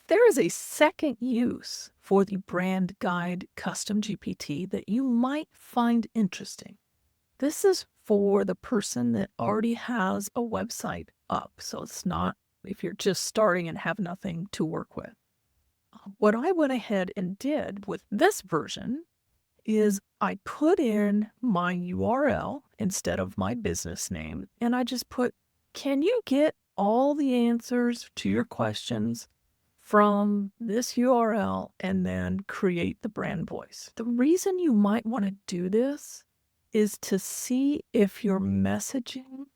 There is a second use for the brand guide custom GPT that you might find interesting. This is for the person that already has a website up. So it's not if you're just starting and have nothing to work with. What I went ahead and did with this version is I put in my URL instead of my business name, and I just put, can you get all the answers to your questions from this URL and then create the brand voice? The reason you might want to do this is to see if your messaging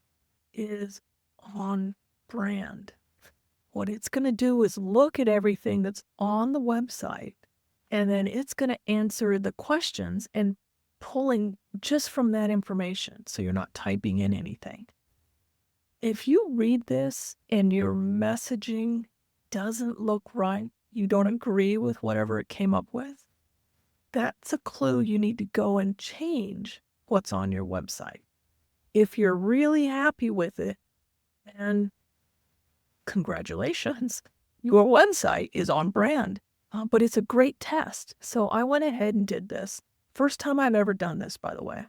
is on brand. What it's going to do is look at everything that's on the website, and then it's going to answer the questions and pulling just from that information. So you're not typing in anything. If you read this and your messaging doesn't look right, you don't agree with whatever it came up with, that's a clue you need to go and change what's on your website. If you're really happy with it, then congratulations, your website is on brand. But it's a great test. So I went ahead and did this. First time I've ever done this, by the way.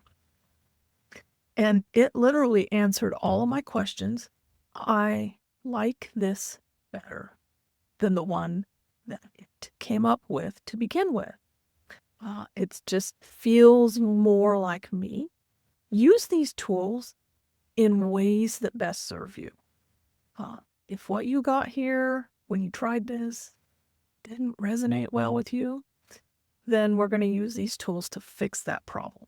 And it literally answered all of my questions. I like this better than the one that it came up with to begin with. It just feels more like me. Use these tools in ways that best serve you. If what you got here when you tried this didn't resonate well with you, then we're going to use these tools to fix that problem.